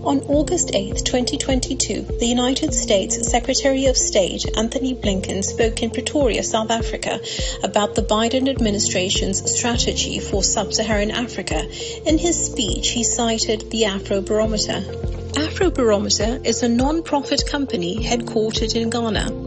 On August 8, 2022, the United States Secretary of State Anthony Blinken spoke in Pretoria, South Africa, about the Biden administration's strategy for sub-Saharan Africa. In his speech, he cited the Afrobarometer. Afrobarometer is a non-profit company headquartered in Ghana.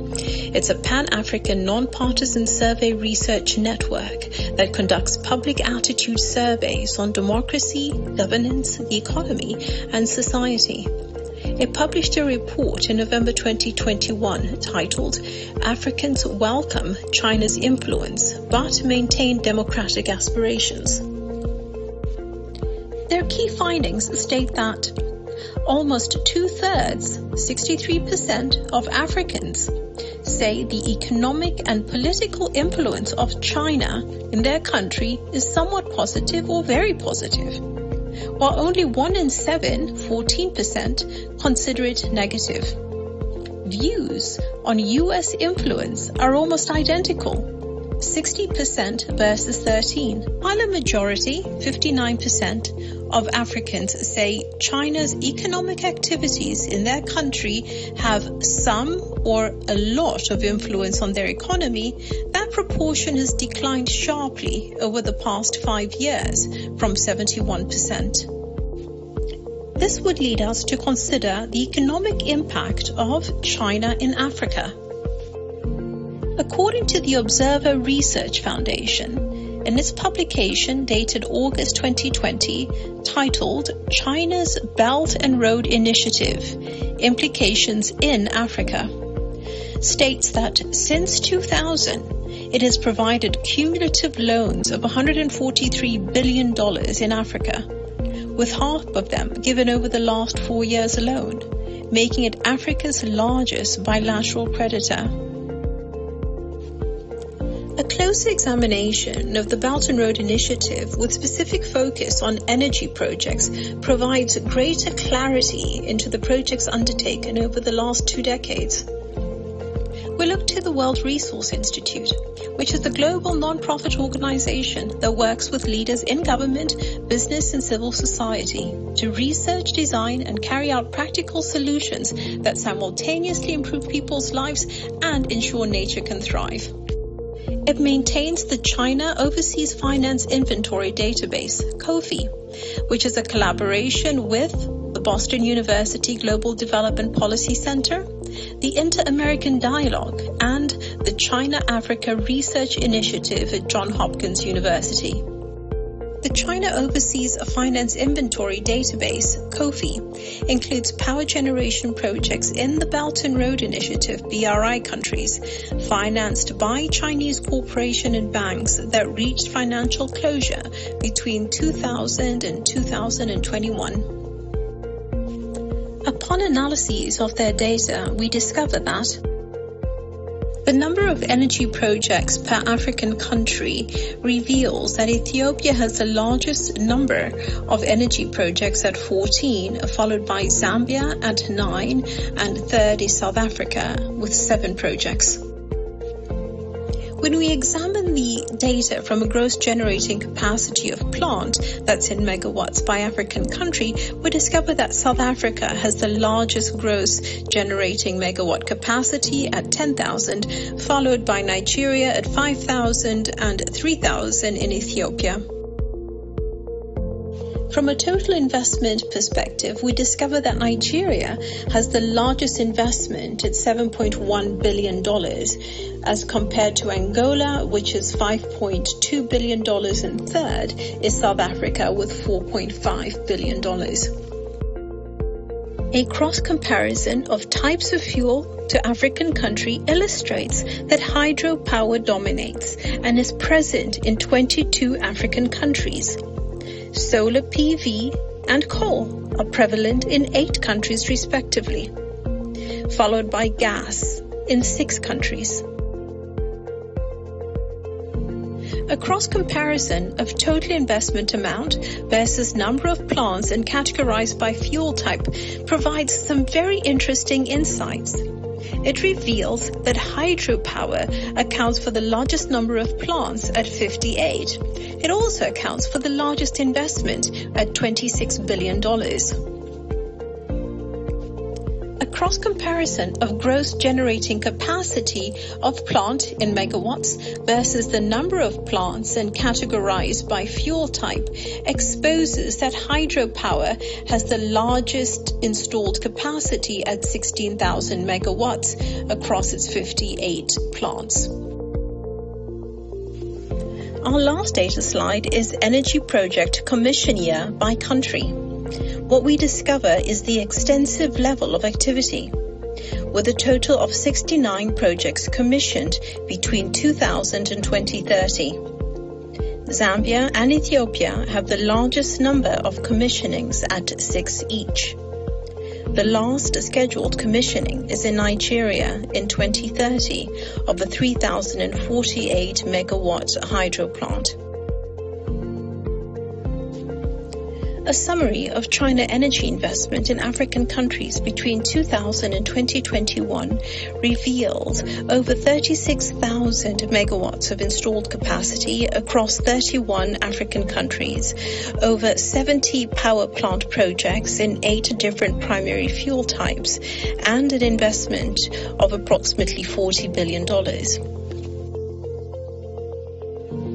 It's a Pan-African non-partisan survey research network that conducts public attitude surveys on democracy, governance, the economy, and society. It published a report in November 2021 titled "Africans Welcome China's Influence but Maintain Democratic Aspirations." Their key findings state that almost 2/3, 63% of Africans say the economic and political influence of China in their country is somewhat positive or very positive, while only 1 in 7, 14%, consider it negative. Views on U.S. influence are almost identical, 60% versus 13%, while a majority, 59%, of Africans say China's economic activities in their country have some or a lot of influence on their economy. That proportion has declined sharply over the past 5 years from 71%. This would lead us to consider the economic impact of China in Africa. According to the Observer Research Foundation, in its publication dated August 2020, titled China's Belt and Road Initiative, Implications in Africa, states that since 2000, it has provided cumulative loans of $143 billion in Africa, with half of them given over the last 4 years alone, making it Africa's largest bilateral creditor. A closer examination of the Belt and Road Initiative with specific focus on energy projects provides greater clarity into the projects undertaken over the last 2 decades. We look to the World Resource Institute, which is the global non-profit organization that works with leaders in government, business, and civil society to research, design, and carry out practical solutions that simultaneously improve people's lives and ensure nature can thrive. It maintains the China Overseas Finance Inventory Database, COFI, which is a collaboration with the Boston University Global Development Policy Center, the Inter-American Dialogue, and the China-Africa Research Initiative at Johns Hopkins University. The China Overseas Finance Inventory Database, COFI, includes power generation projects in the Belt and Road Initiative BRI countries, financed by Chinese corporations and banks that reached financial closure between 2000 and 2021. Upon analyses of their data, we discover that the number of energy projects per African country reveals that Ethiopia has the largest number of energy projects at 14, followed by Zambia at 9, and third is South Africa with 7 projects. When we examine the data from a gross generating capacity of plant, that's in megawatts by African country, we discover that South Africa has the largest gross generating megawatt capacity at 10,000, followed by Nigeria at 5,000 and 3,000 in Ethiopia. From a total investment perspective, we discover that Nigeria has the largest investment at $7.1 billion, as compared to Angola, which is $5.2 billion, and third is South Africa with $4.5 billion. A cross-comparison of types of fuel to African country illustrates that hydropower dominates and is present in 22 African countries. Solar PV and coal are prevalent in 8 countries respectively, followed by gas in 6 countries. A cross-comparison of total investment amount versus number of plants and categorized by fuel type provides some very interesting insights. It reveals that hydropower accounts for the largest number of plants at 58. It also accounts for the largest investment at $26 billion. cross-comparison of gross generating capacity of plant in megawatts versus the number of plants and categorized by fuel type exposes that hydropower has the largest installed capacity at 16,000 megawatts across its 58 plants. Our last data slide is energy project commission year by country. What we discover is the extensive level of activity, with a total of 69 projects commissioned between 2000 and 2030. Zambia and Ethiopia have the largest number of commissionings at 6 each. The last scheduled commissioning is in Nigeria in 2030 of a 3,048 megawatt hydro plant. A summary of China energy investment in African countries between 2000 and 2021 revealed over 36,000 megawatts of installed capacity across 31 African countries, over 70 power plant projects in 8 different primary fuel types, and an investment of approximately $40 billion.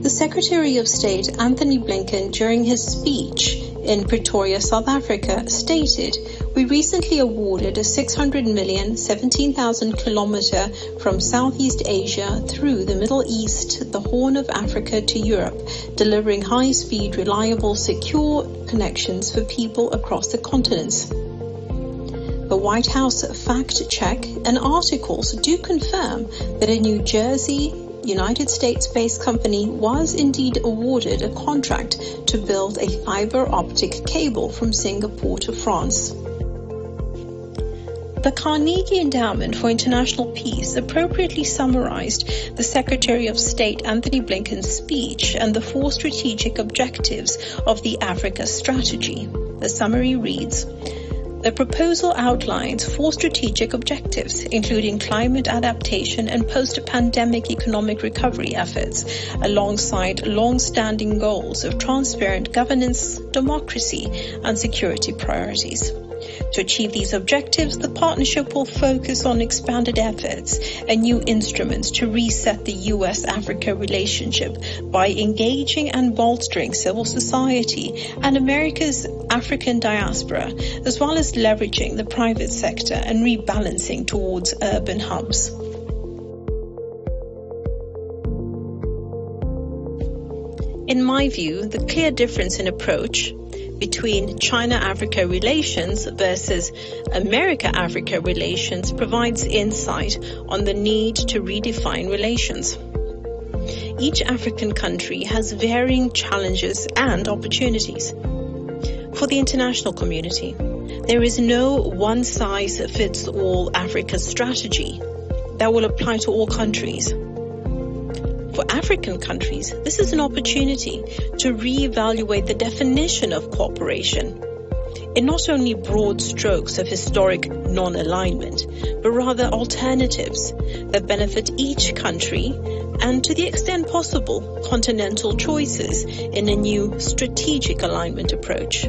The Secretary of State, Anthony Blinken, during his speech in Pretoria, South Africa, stated, "We recently awarded a 600 million, 17,000 kilometer from Southeast Asia through the Middle East, the Horn of Africa to Europe, delivering high-speed, reliable, secure connections for people across the continents." The White House fact check and articles do confirm that a New Jersey, United States-based company was indeed awarded a contract to build a fiber optic cable from Singapore to France. The Carnegie Endowment for International Peace appropriately summarized the Secretary of State Anthony Blinken's speech and the 4 strategic objectives of the Africa strategy. The summary reads, "The proposal outlines 4 strategic objectives, including climate adaptation and post-pandemic economic recovery efforts, alongside long-standing goals of transparent governance, democracy, and security priorities. To achieve these objectives, the partnership will focus on expanded efforts and new instruments to reset the U.S.-Africa relationship by engaging and bolstering civil society and America's African diaspora, as well as leveraging the private sector and rebalancing towards urban hubs." In my view, the clear difference in approach between China-Africa relations versus America-Africa relations provides insight on the need to redefine relations. Each African country has varying challenges and opportunities. For the international community, there is no one-size-fits-all Africa strategy that will apply to all countries. For African countries, this is an opportunity to reevaluate the definition of cooperation in not only broad strokes of historic non-alignment, but rather alternatives that benefit each country and, to the extent possible, continental choices in a new strategic alignment approach.